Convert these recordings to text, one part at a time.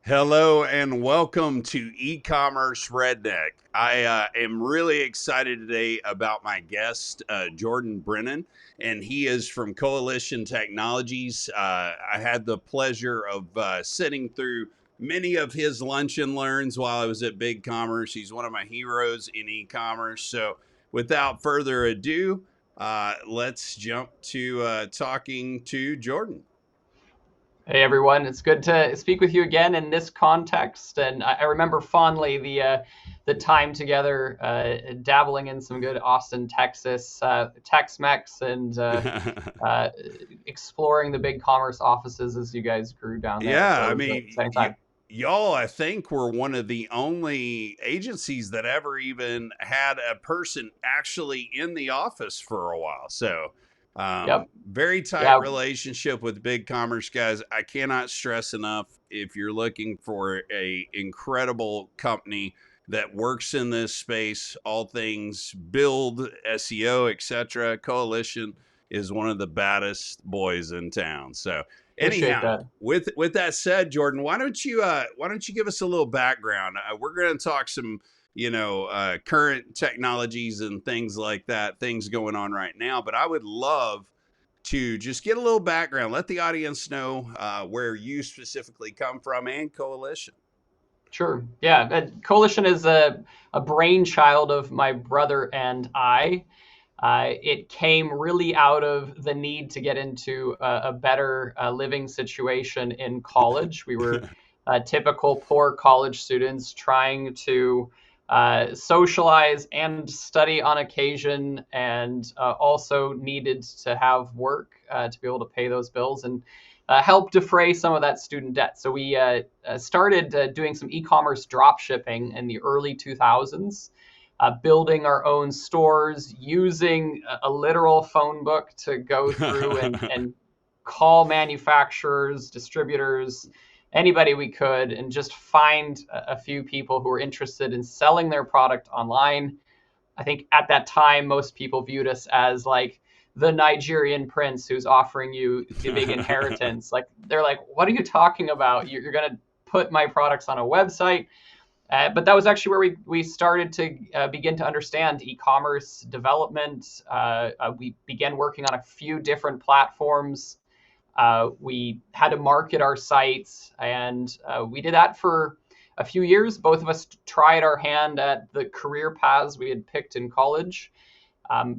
Hello and welcome to eCommerce Redneck. I am really excited today about my guest, Jordan Brannon, and he is from Coalition Technologies. I had the pleasure of sitting through many of his lunch and learns while I was at Big Commerce. He's one of my heroes in e-commerce. So without further ado, let's jump to talking to Jordan. Hey everyone, it's good to speak with you again in this context. And I remember fondly the time together, dabbling in some good Austin, Texas Tex-Mex and uh, exploring the big commerce offices as you guys grew down there. Yeah, So I it was an mean, exciting time. y'all, I think were one of the only agencies that ever even had a person actually in the office for a while. So, Yep. very tight Yeah. relationship with big commerce guys. I cannot stress enough if you're looking for a incredible company that works in this space, all things build, SEO, etc. Coalition is one of the baddest boys in town. So, Appreciate anyhow, that. with that said, Jordan, why don't you give us a little background? We're going to talk some current technologies and things like that, things going on right now. But I would love to just get a little background. Let the audience know where you specifically come from and Coalition. Sure. Yeah. Coalition is a brainchild of my brother and I. It came really out of the need to get into a better living situation in college. We were typical poor college students trying to socialize and study on occasion, and also needed to have work to be able to pay those bills and help defray some of that student debt. So we started doing some e-commerce drop shipping in the early 2000s, building our own stores, using a literal phone book to go through and call manufacturers, distributors, anybody we could, and just find a few people who were interested in selling their product online. I think at that time, most people viewed us as like the Nigerian prince who's offering you the big inheritance. Like, they're like, what are you talking about? You're going to put my products on a website? But that was actually where we started to begin to understand e-commerce development. We began working on a few different platforms. We had to market our sites, and we did that for a few years. Both of us tried our hand at the career paths we had picked in college.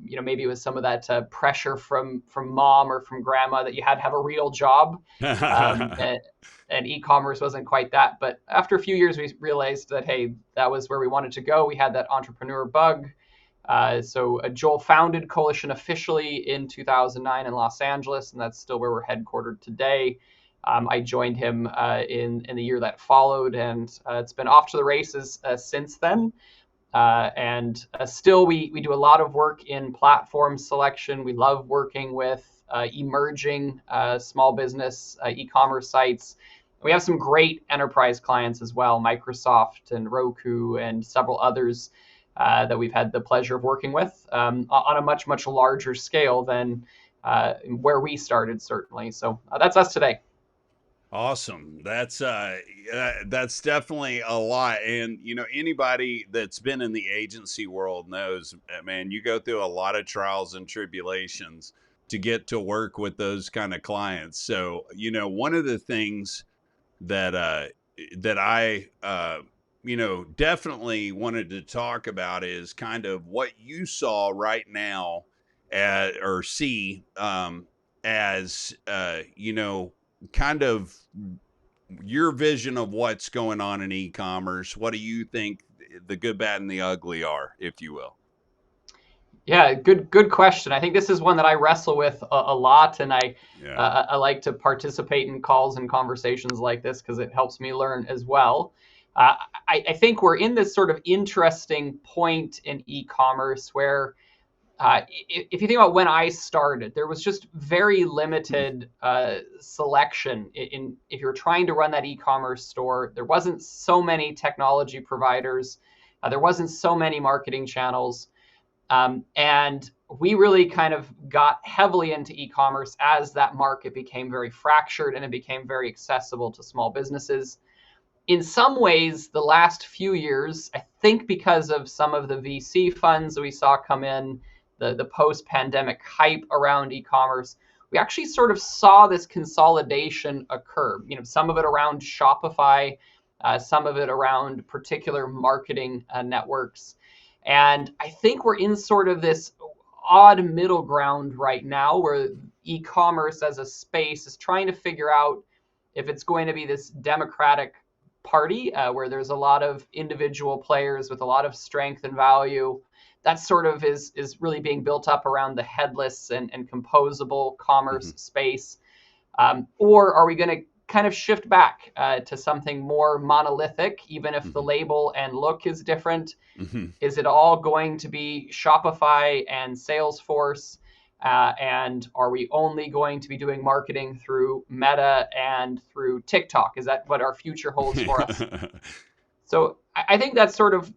Maybe it was some of that pressure from mom or from grandma that you had to have a real job. Um, and, and e-commerce wasn't quite that. But after a few years, we realized that, hey, that was where we wanted to go. We had that entrepreneur bug. So Joel founded Coalition officially in 2009 in Los Angeles, and that's still where we're headquartered today. I joined him in the year that followed, and it's been off to the races since then. And still, we do a lot of work in platform selection. We love working with emerging small business e-commerce sites. We have some great enterprise clients as well, Microsoft and Roku and several others that we've had the pleasure of working with on a much, much larger scale than where we started, certainly. So that's us today. Awesome. That's definitely a lot. And anybody that's been in the agency world knows, man, you go through a lot of trials and tribulations to get to work with those kind of clients. So, one of the things that I definitely wanted to talk about is kind of what you saw right now or see as kind of your vision of what's going on in e-commerce. What do you think the good, bad, and the ugly are, if you will? Yeah, good question. I think this is one that I wrestle with a lot, and Yeah. I like to participate in calls and conversations like this because it helps me learn as well. I think we're in this sort of interesting point in e-commerce where if you think about when I started, there was just very limited selection. If you're trying to run that e-commerce store, there wasn't so many technology providers, there wasn't so many marketing channels. And we really kind of got heavily into e-commerce as that market became very fractured and it became very accessible to small businesses. in some ways, the last few years, I think because of some of the VC funds that we saw come in, the post-pandemic hype around e-commerce, we actually sort of saw this consolidation occur. Some of it around Shopify, some of it around particular marketing networks. And I think we're in sort of this odd middle ground right now where e-commerce as a space is trying to figure out if it's going to be this democratic party where there's a lot of individual players with a lot of strength and value. That sort of is really being built up around the headless and composable commerce space. Or are we going to kind of shift back to something more monolithic, even if the label and look is different? Is it all going to be Shopify and Salesforce? And are we only going to be doing marketing through Meta and through TikTok? Is that what our future holds for us? So I think that's sort of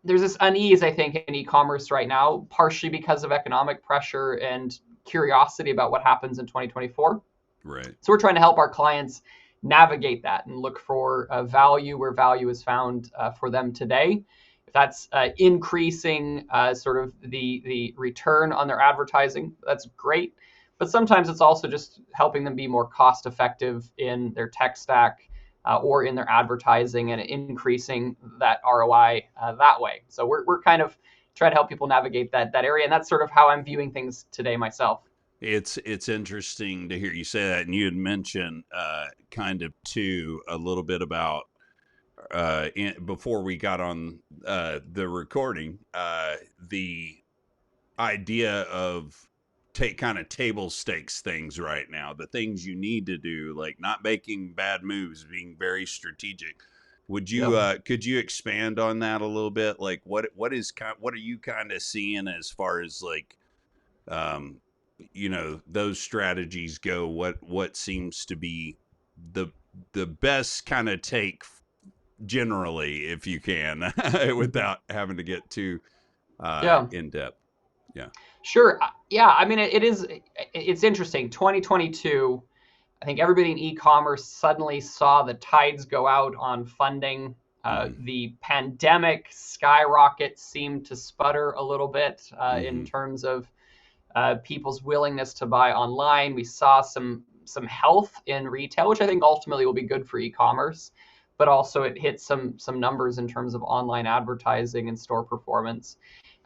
there's this unease, I think, in e-commerce right now, partially because of economic pressure and curiosity about what happens in 2024. Right. So we're trying to help our clients navigate that and look for value where value is found for them today. If that's increasing sort of the return on their advertising, that's great. But sometimes it's also just helping them be more cost effective in their tech stack or in their advertising and increasing that ROI that way. So we're kind of trying to help people navigate that area. And that's sort of how I'm viewing things today myself. It's interesting to hear you say that. And you had mentioned kind of too a little bit about before we got on the recording, the idea of kind of table stakes things right now, the things you need to do, like not making bad moves, being very strategic. Would you could you expand on that a little bit? Like what are you kind of seeing as far as like those strategies go? What seems to be the best kind of take generally, if you can, without having to get too in depth? Yeah. Sure. Yeah. I mean, it's interesting. 2022, I think everybody in e-commerce suddenly saw the tides go out on funding. The pandemic skyrocket seemed to sputter a little bit in terms of people's willingness to buy online. We saw some health in retail, which I think ultimately will be good for e-commerce, but also it hit some numbers in terms of online advertising and store performance.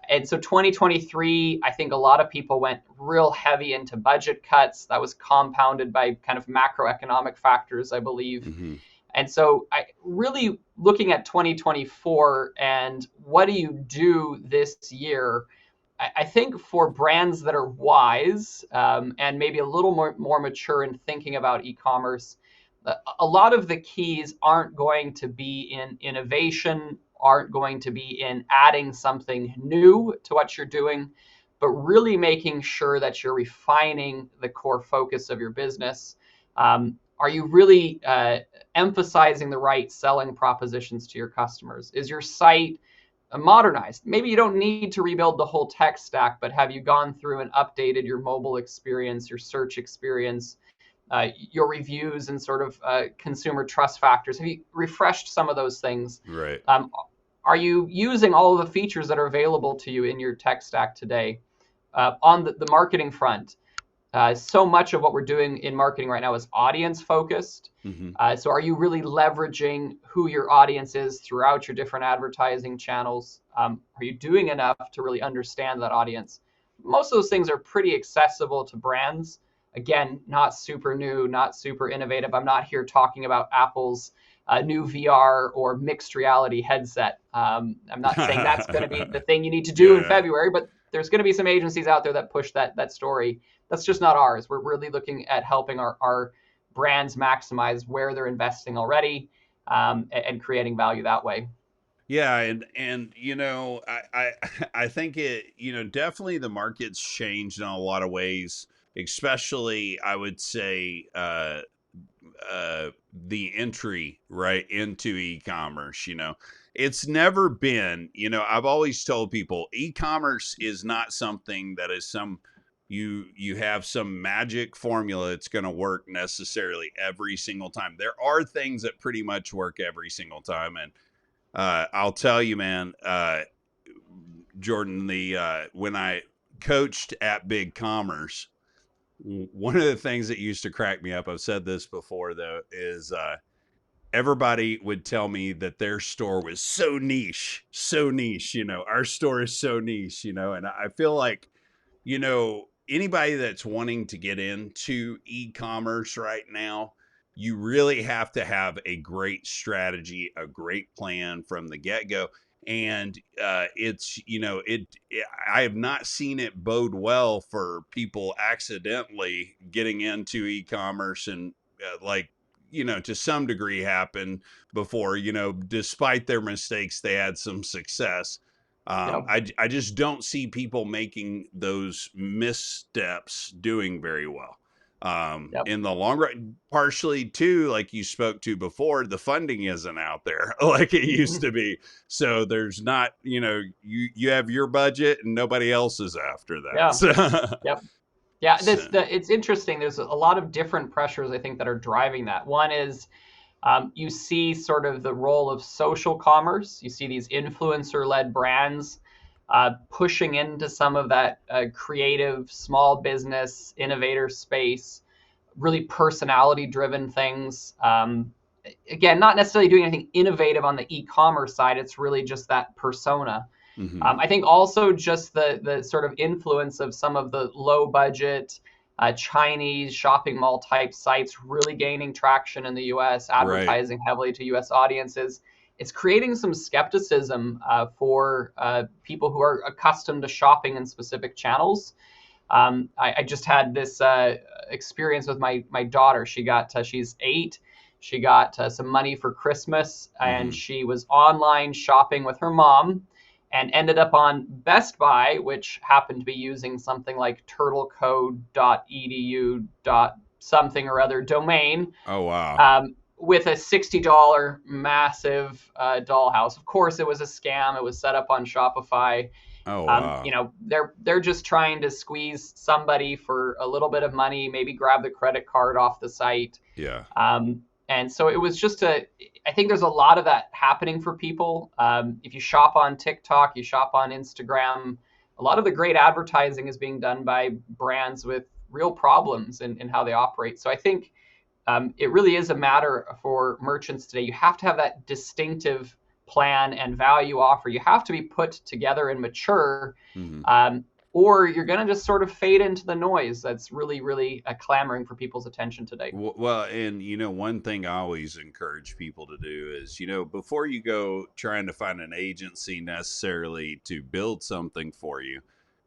And so 2023, I think a lot of people went real heavy into budget cuts. That was compounded by kind of macroeconomic factors, I believe. And so I really looking at 2024 and what do you do this year? I think for brands that are wise and maybe a little more mature in thinking about e-commerce, a lot of the keys aren't going to be in innovation, aren't going to be in adding something new to what you're doing, but really making sure that you're refining the core focus of your business. Are you really emphasizing the right selling propositions to your customers? Is your site modernized? Maybe you don't need to rebuild the whole tech stack, but have you gone through and updated your mobile experience, your search experience, your reviews and sort of consumer trust factors? Have you refreshed some of those things? Right. Are you using all of the features that are available to you in your tech stack today? On the marketing front, so much of what we're doing in marketing right now is audience focused. So are you really leveraging who your audience is throughout your different advertising channels? Are you doing enough to really understand that audience? Most of those things are pretty accessible to brands. Again, not super new, not super innovative. I'm not here talking about Apple's new VR or mixed reality headset. I'm not saying that's going to be the thing you need to do in February, but there's going to be some agencies out there that push that story. That's just not ours. We're really looking at helping our brands maximize where they're investing already and creating value that way. Yeah, and I think it definitely the market's changed in a lot of ways, especially I would say the entry right into e-commerce. It's never been, I've always told people e-commerce is not something that is some you have some magic formula that's going to work necessarily every single time. There are things that pretty much work every single time. And I'll tell you, man, Jordan, when I coached at Big Commerce, one of the things that used to crack me up, I've said this before though, is everybody would tell me that their store was so niche, our store is so niche, and I feel like, anybody that's wanting to get into e-commerce right now, you really have to have a great strategy, a great plan from the get-go. And I have not seen it bode well for people accidentally getting into e-commerce and to some degree happen before, despite their mistakes, they had some success. Yep. I just don't see people making those missteps doing very well Yep. in the long run. Partially too, like you spoke to before, the funding isn't out there like it used to be. So there's not, you have your budget and nobody else is after that. Yeah. So, Yep. Yeah. It's interesting. There's a lot of different pressures, I think, that are driving that. One is you see sort of the role of social commerce. You see these influencer-led brands pushing into some of that creative, small business, innovator space, really personality-driven things. Again, not necessarily doing anything innovative on the e-commerce side. It's really just that persona. mm-hmm. I think also just the sort of influence of some of the low-budget Chinese shopping mall type sites really gaining traction in the U.S., advertising heavily to U.S. audiences. It's creating some skepticism for people who are accustomed to shopping in specific channels. I just had this experience with my daughter. She's 8. She got some money for Christmas, and she was online shopping with her mom, and ended up on Best Buy, which happened to be using something like turtlecode.edu. something or other domain. Oh, wow. With a $60 massive dollhouse. Of course, it was a scam. It was set up on Shopify. Oh, wow. They're just trying to squeeze somebody for a little bit of money, maybe grab the credit card off the site. Yeah. And so it was I think there's a lot of that happening for people. If you shop on TikTok, you shop on Instagram, a lot of the great advertising is being done by brands with real problems in how they operate. So I think it really is a matter for merchants today. You have to have that distinctive plan and value offer. You have to be put together and mature, or you're going to just sort of fade into the noise that's really, really clamoring for people's attention today. Well, and one thing I always encourage people to do is, before you go trying to find an agency necessarily to build something for you,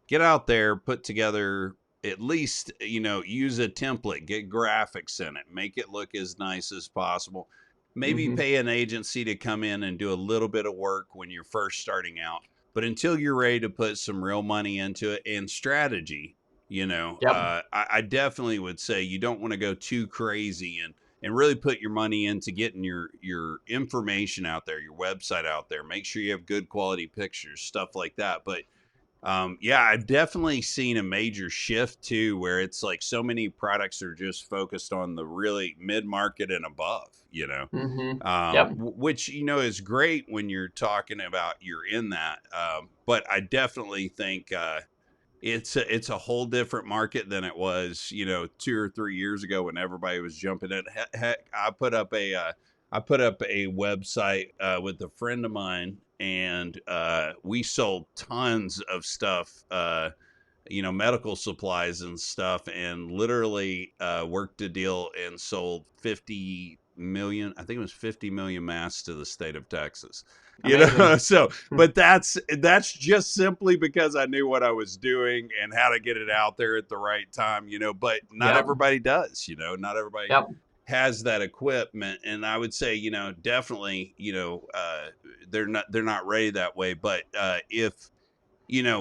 get out there, put together at least, use a template, get graphics in it, make it look as nice as possible. Maybe pay an agency to come in and do a little bit of work when you're first starting out. But until you're ready to put some real money into it and strategy, I definitely would say you don't want to go too crazy and really put your money into getting your information out there, your website out there. Make sure you have good quality pictures, stuff like that. But I've definitely seen a major shift too, where it's like so many products are just focused on the really mid-market and above, which, is great when you're talking about you're in that. But I definitely think it's a whole different market than it was, 2 or 3 years ago when everybody was jumping in. Heck, I put up a website with a friend of mine, and we sold tons of stuff, medical supplies and stuff, and literally worked a deal and sold 50 million. I think it was 50 million masks to the state of Texas. So, but that's just simply because I knew what I was doing and how to get it out there at the right time, but not everybody does, not everybody has that equipment. And I would say, definitely, they're not ready that way. But if,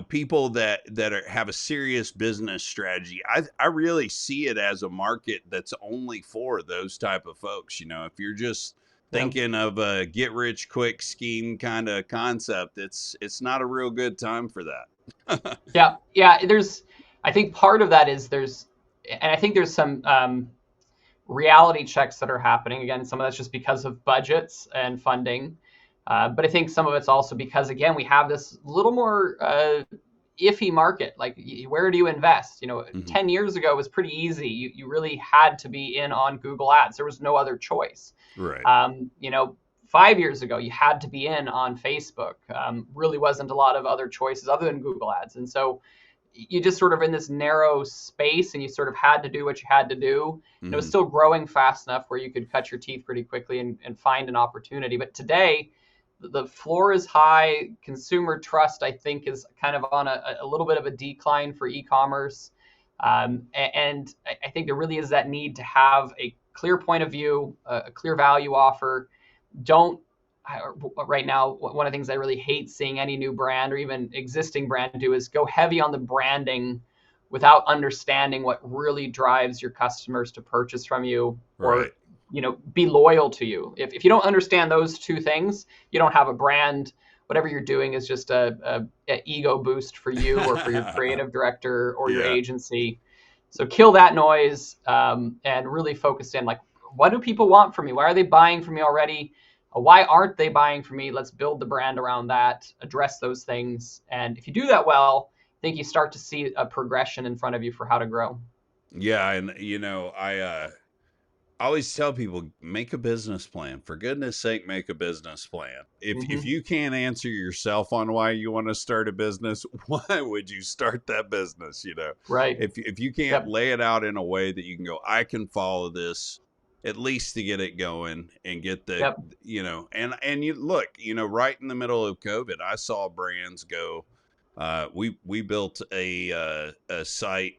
people that have a serious business strategy, I really see it as a market that's only for those type of folks. If you're just thinking of a get rich quick scheme kind of concept, it's not a real good time for that. Yeah. There's I think part of that is and I think there's some reality checks that are happening. Again, some of that's just because of budgets and funding. But I think some of it's also because, again, we have this little more iffy market. Like, where do you invest? 10 years ago it was pretty easy. You really had to be in on Google Ads. There was no other choice. Right. 5 years ago, you had to be in on Facebook. Really wasn't a lot of other choices other than Google Ads. And so you just sort of in this narrow space, and you sort of had to do what you had to do. It was still growing fast enough where you could cut your teeth pretty quickly and find an opportunity. But today, the floor is high. Consumer trust, I think, is kind of on a little bit of a decline for e-commerce. And I think there really is that need to have a clear point of view, a clear value offer. Right now, one of the things I really hate seeing any new brand or even existing brand do is go heavy on the branding without understanding what really drives your customers to purchase from you, or be loyal to you. If you don't understand those two things, you don't have a brand. Whatever you're doing is just a ego boost for you or for your creative director or your agency. So kill that noise, and really focus in, like, what do people want from me? Why are they buying from me already? Why aren't they buying from me? Let's build the brand around that, address those things. And if you do that well, I think you start to see a progression in front of you for how to grow. Yeah. And, I always tell people, make a business plan. For goodness sake, make a business plan. If you can't answer yourself on why you want to start a business, why would you start that business? Right. If you can't lay it out in a way that you can go, I can follow this at least to get it going and get the, and you look, right in the middle of COVID, I saw brands go, we built a site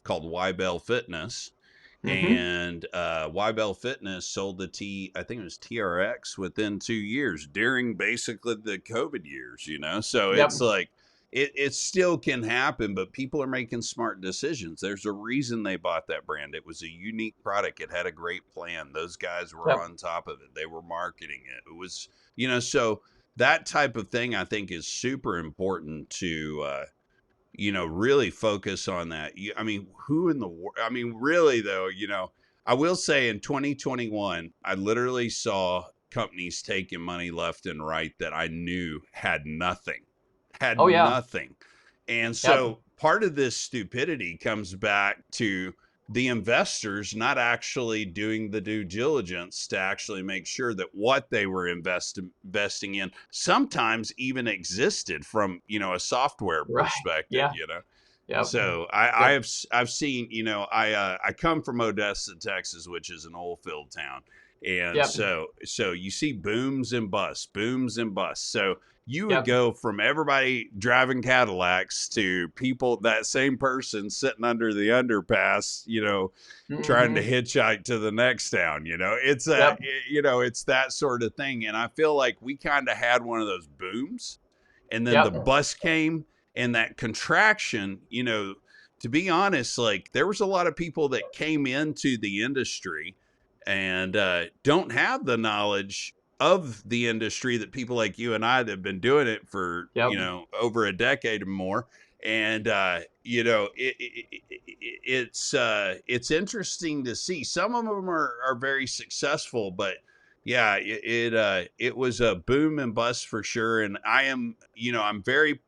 called YBell Fitness. And YBell Fitness sold I think it was TRX within 2 years during basically the COVID years, So it's like it still can happen, but people are making smart decisions. There's a reason they bought that brand. It was a unique product. It had a great plan. Those guys were on top of it. They were marketing it. It was, so that type of thing I think is super important to really focus on that. I mean, who in the world? I mean, really though, I will say in 2021, I literally saw companies taking money left and right that I knew had nothing. And so part of this stupidity comes back to the investors not actually doing the due diligence to actually make sure that what they were investing in sometimes even existed from, a software perspective, So I've seen, I come from Odessa, Texas, which is an oil field town. And so you see booms and busts. So you would go from everybody driving Cadillacs to people, that same person sitting under the underpass, trying to hitchhike to the next town. It's it's that sort of thing. And I feel like we kind of had one of those booms, and then the bust came, and that contraction, to be honest, like there was a lot of people that came into the industry and don't have the knowledge of the industry that people like you and I that have been doing it for, over a decade or more. And, it's interesting to see. Some of them are very successful, but it was a boom and bust for sure. And I'm very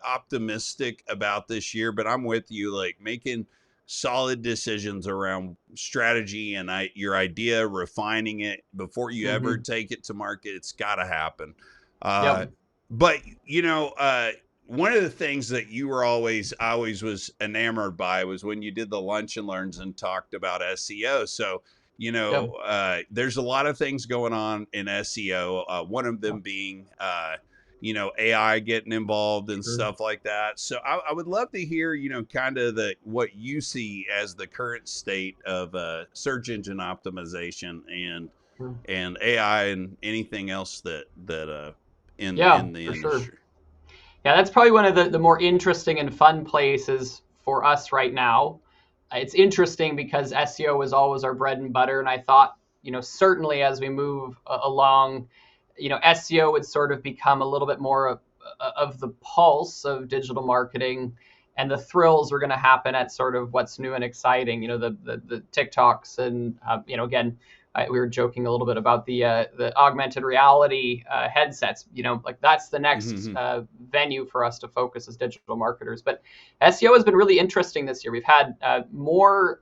optimistic about this year, but I'm with you, like making solid decisions around strategy and your idea, refining it before you ever take it to market. It's got to happen. But one of the things that you were always was enamored by was when you did the lunch and learns and talked about SEO. So there's a lot of things going on in SEO. One of them being AI getting involved and stuff like that. So I would love to hear, kind of what you see as the current state of search engine optimization and AI and anything else that in the industry. Sure. Yeah, that's probably one of the more interesting and fun places for us right now. It's interesting because SEO was always our bread and butter, and I thought, certainly as we move along, SEO would sort of become a little bit more of the pulse of digital marketing, and the thrills are going to happen at sort of what's new and exciting. The TikToks and again, we were joking a little bit about the augmented reality headsets. Like that's the next venue for us to focus as digital marketers. But SEO has been really interesting this year. We've had more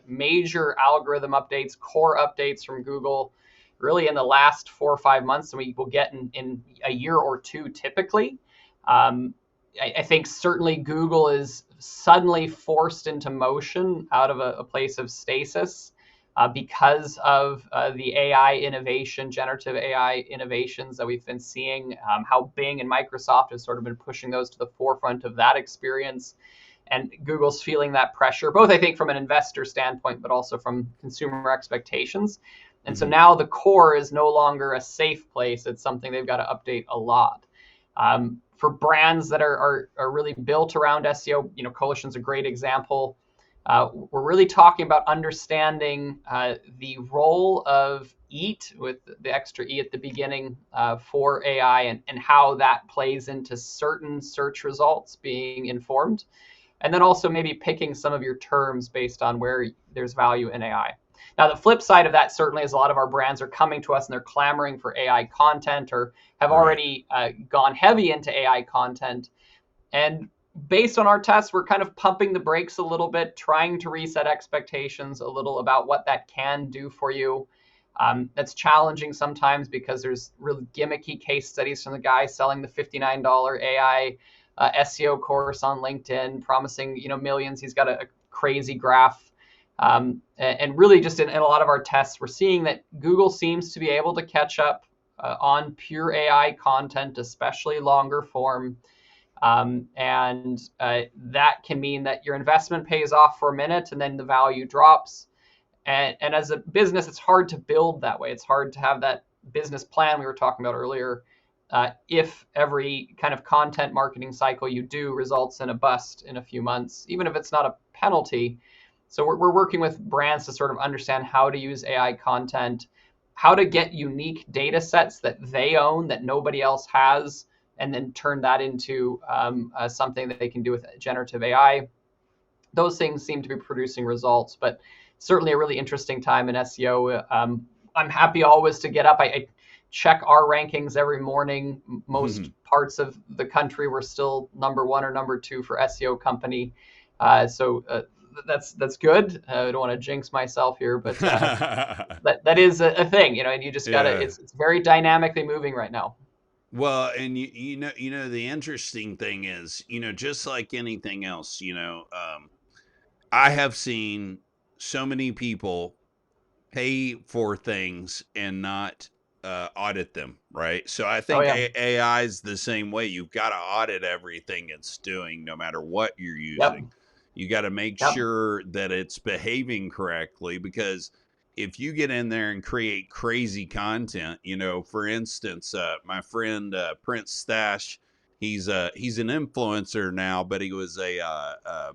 major algorithm updates, core updates from Google, really in the last 4 or 5 months than we will get in a year or two typically. I think certainly Google is suddenly forced into motion out of a place of stasis because of the AI innovation, generative AI innovations that we've been seeing, how Bing and Microsoft have sort of been pushing those to the forefront of that experience. And Google's feeling that pressure, both I think from an investor standpoint, but also from consumer expectations. And so now the core is no longer a safe place. It's something they've got to update a lot. For brands that are really built around SEO, Coalition's a great example. We're really talking about understanding the role of EAT, with the extra E at the beginning, for AI, and how that plays into certain search results being informed. And then also maybe picking some of your terms based on where there's value in AI. Now, the flip side of that certainly is a lot of our brands are coming to us and they're clamoring for AI content, or have already gone heavy into AI content. And based on our tests, we're kind of pumping the brakes a little bit, trying to reset expectations a little about what that can do for you. That's challenging sometimes because there's really gimmicky case studies from the guy selling the $59 AI SEO course on LinkedIn, promising millions. He's got a crazy graph. And really just in a lot of our tests, we're seeing that Google seems to be able to catch up on pure AI content, especially longer form. And that can mean that your investment pays off for a minute and then the value drops. And as a business, it's hard to build that way. It's hard to have that business plan we were talking about earlier. If every kind of content marketing cycle you do results in a bust in a few months, even if it's not a penalty. So we're working with brands to sort of understand how to use AI content, how to get unique data sets that they own that nobody else has, and then turn that into something that they can do with generative AI. Those things seem to be producing results, but certainly a really interesting time in SEO. I'm happy always to get up. I check our rankings every morning. Most parts of the country, we're still number 1 or number 2 for SEO company. So that's good. I don't want to jinx myself here, but that is a thing, and you just gotta. It's very dynamically moving right now. Well, and you know the interesting thing is, just like anything else, I have seen so many people pay for things and not audit them, right? So I think AI is the same way. You've got to audit everything it's doing, no matter what you're using. You got to make sure that it's behaving correctly, because if you get in there and create crazy content, for instance, my friend Prince Stash, he's an influencer now, but he was a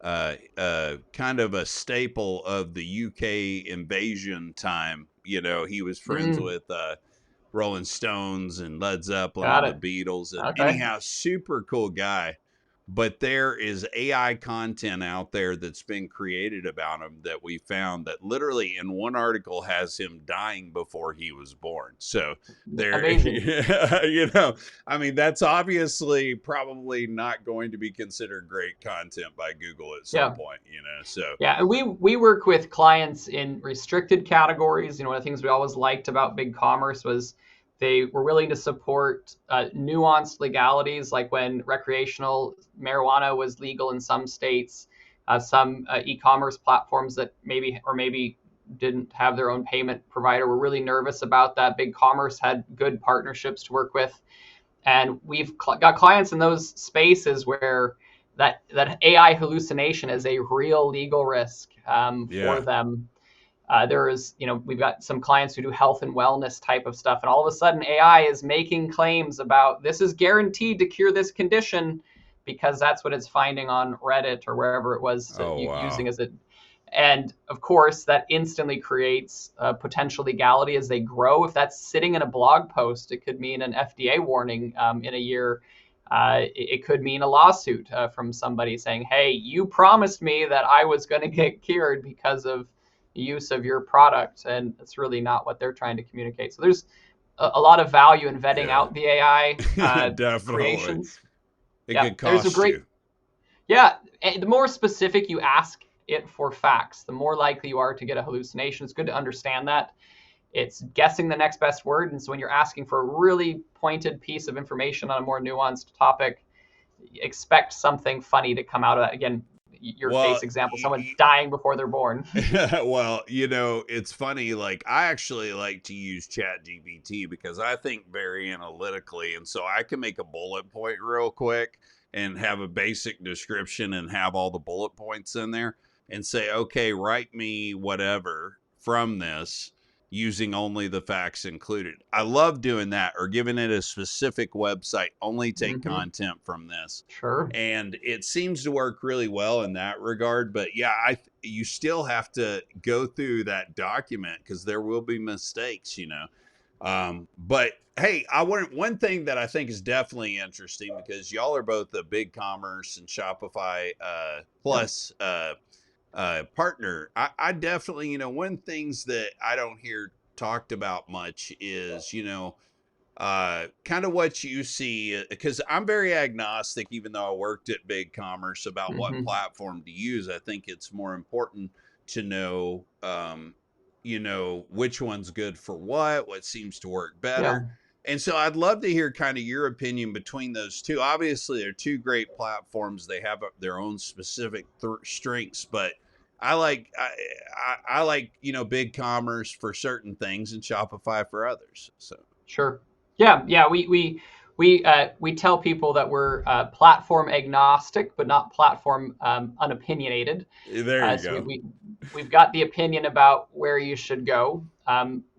kind of a staple of the UK invasion time. He was friends with Rolling Stones and Led Zeppelin and the Beatles. And anyhow, super cool guy. But there is AI content out there that's been created about him that we found that literally in one article has him dying before he was born. So there, that's obviously probably not going to be considered great content by Google at some point, so. Yeah. And we work with clients in restricted categories. One of the things we always liked about Big Commerce was they were willing to support nuanced legalities, like when recreational marijuana was legal in some states. Some e-commerce platforms that maybe didn't have their own payment provider were really nervous about that. Big Commerce had good partnerships to work with. And we've got clients in those spaces where that AI hallucination is a real legal risk for them. We've got some clients who do health and wellness type of stuff, and all of a sudden AI is making claims about this is guaranteed to cure this condition because that's what it's finding on Reddit or wherever it was using as it. And of course, that instantly creates potential legality as they grow. If that's sitting in a blog post, it could mean an FDA warning in a year. It could mean a lawsuit from somebody saying, hey, you promised me that I was going to get cured because of the use of your product. And it's really not what they're trying to communicate. So there's a lot of value in vetting Yeah. out the AI Definitely. creations. It Yeah, could there's a cost great, you. yeah. And the more specific you ask it for facts, the more likely you are to get a hallucination. It's good to understand that. It's guessing the next best word. And so when you're asking for a really pointed piece of information on a more nuanced topic, expect something funny to come out of that. Again, your Well, case example, someone dying before they're born. well, it's funny. Like, I actually like to use Chat GPT because I think very analytically. And so I can make a bullet point real quick and have a basic description and have all the bullet points in there and say, okay, write me whatever from this using only the facts included. I love doing that, or giving it a specific website, only take Mm-hmm. content from this. Sure. And it seems to work really well in that regard. But yeah, you still have to go through that document because there will be mistakes, but hey, I want one thing that I think is definitely interesting, because y'all are both a BigCommerce and Shopify Yep. plus partner. I definitely, one things that I don't hear talked about much is, kind of what you see, because I'm very agnostic, even though I worked at BigCommerce, about what Mm-hmm. platform to use. I think it's more important to know, which one's good for what seems to work Yeah. better. And so I'd love to hear kind of your opinion between those two. Obviously, they're two great platforms. They have their own specific strengths, but I like, BigCommerce for certain things and Shopify for others. So. Sure. Yeah. Yeah. We tell people that we're platform agnostic, but not platform unopinionated. There you So go. we've got the opinion about where you should go.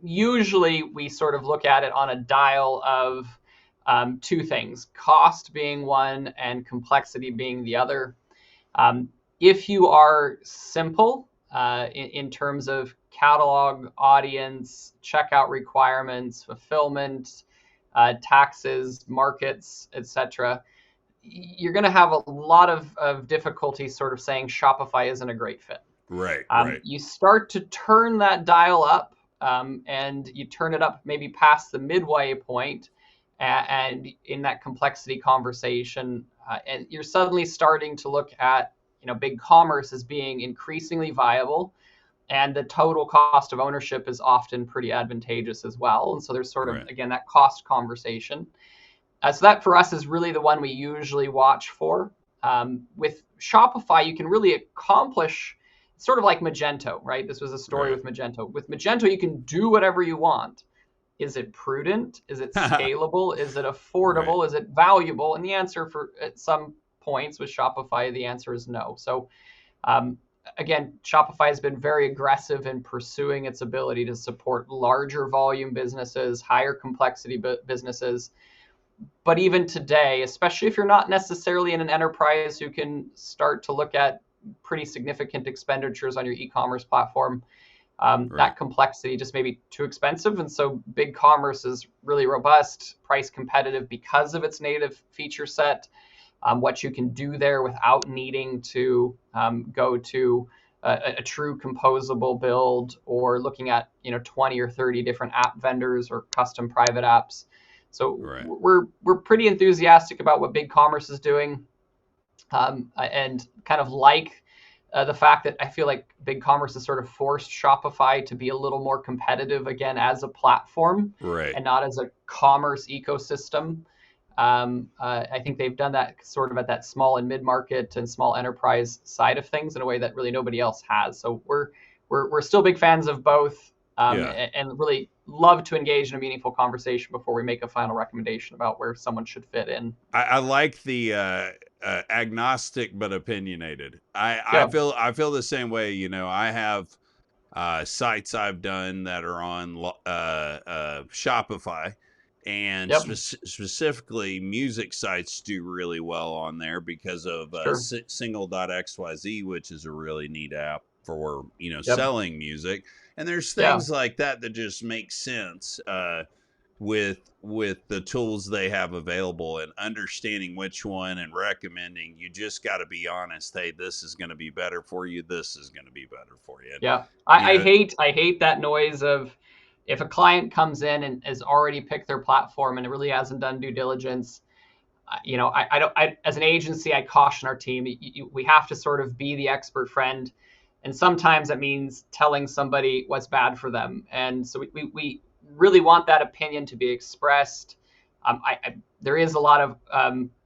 Usually we sort of look at it on a dial of two things: cost being one and complexity being the other. Um, if you are simple in terms of catalog, audience, checkout requirements, fulfillment, taxes, markets, etc., you're going to have a lot of difficulty sort of saying Shopify isn't a great fit. Right, right, You start to turn that dial up, and you turn it up maybe past the midway point, and in that complexity conversation, and you're suddenly starting to look at BigCommerce as being increasingly viable, and the total cost of ownership is often pretty advantageous as well. And so there's sort of, right. again, that cost conversation. So that for us is really the one we usually watch for. With Shopify, you can really accomplish sort of like Magento, right? This was a story Right. with Magento. With Magento, you can do whatever you want. Is it prudent? Is it scalable? Is it Right. affordable? Is it valuable? And the answer for at some points with Shopify, the answer is no. So um, again, Shopify has been very aggressive in pursuing its ability to support larger volume businesses, higher complexity businesses. But even today, especially if you're not necessarily in an enterprise who can start to look at pretty significant expenditures on your e-commerce platform, Right. that complexity just may be too expensive. And so BigCommerce is really robust, price competitive because of its native feature set, what you can do there without needing to go to a true composable build, or looking at 20 or 30 different app vendors or custom private apps. So Right. we're pretty enthusiastic about what BigCommerce is doing, and kind of like the fact that I feel like BigCommerce has sort of forced Shopify to be a little more competitive again as a platform Right. and not as a commerce ecosystem. I think they've done that sort of at that small and mid-market and small enterprise side of things in a way that really nobody else has. So we're still big fans of both, Yeah. and really love to engage in a meaningful conversation before we make a final recommendation about where someone should fit in. I like the agnostic but opinionated. Yeah. I feel the same way. I have sites I've done that are on Shopify, and Yep. specifically music sites do really well on there because of Sure. single.xyz, which is a really neat app for Yep. selling music. And there's Yeah. things like that that just make sense. with the tools they have available and understanding which one and recommending. You just got to be honest. Hey, this is going to be better for you. This is going to be better for you. Yeah. You I know, hate that noise of, if a client comes in and has already picked their platform and it really hasn't done due diligence, as an agency, I caution our team, we have to sort of be the expert friend. And sometimes that means telling somebody what's bad for them. And so we really want that opinion to be expressed. There is a lot of,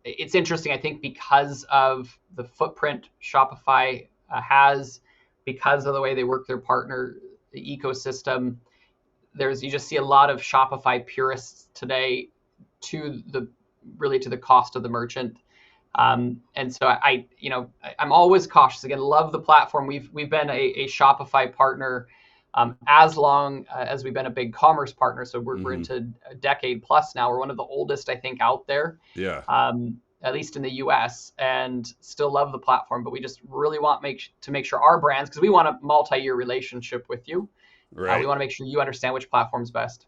it's interesting, I think, because of the footprint Shopify has, because of the way they work their partner ecosystem, you just see a lot of Shopify purists today to the cost of the merchant. And so I'm always cautious. Again, love the platform. We've been a Shopify partner as long as we've been a big commerce partner. So we're into a decade plus now. We're one of the oldest, I think, out there. Yeah. At least in the US, and still love the platform. But we just really want to make sure our brands, because we want a multi-year relationship with you. Right. We want to make sure you understand which platform's best.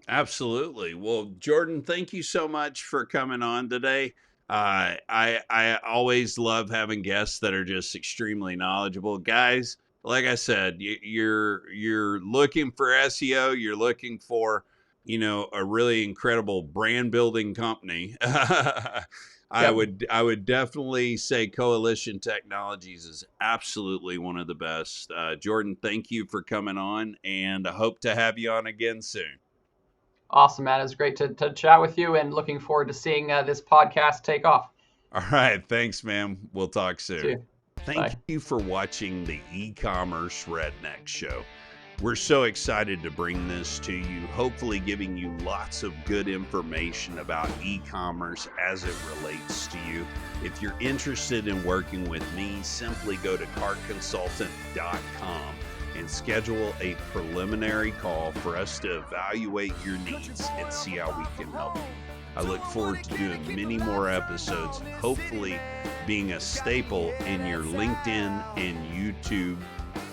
Absolutely. Well, Jordan, thank you so much for coming on today. I always love having guests that are just extremely knowledgeable. Guys, like I said, you're looking for SEO, you're looking for, a really incredible brand building company. I would definitely say Coalition Technologies is absolutely one of the best. Jordan, thank you for coming on, and I hope to have you on again soon. Awesome, man. It was great to chat with you, and looking forward to seeing this podcast take off. All right. Thanks, man. We'll talk soon. See you. Thank Bye. you for watching the eCommerce Redneck Show. We're so excited to bring this to you, hopefully giving you lots of good information about e-commerce as it relates to you. If you're interested in working with me, simply go to cartconsultant.com and schedule a preliminary call for us to evaluate your needs and see how we can help you. I look forward to doing many more episodes and hopefully being a staple in your LinkedIn and YouTube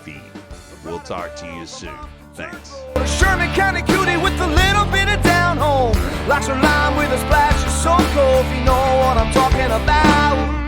feed. We'll talk to you soon. Thanks. Sherman County cutie with a little bit of down home. Likes her lime with a splash of so cold, if you know what I'm talking about.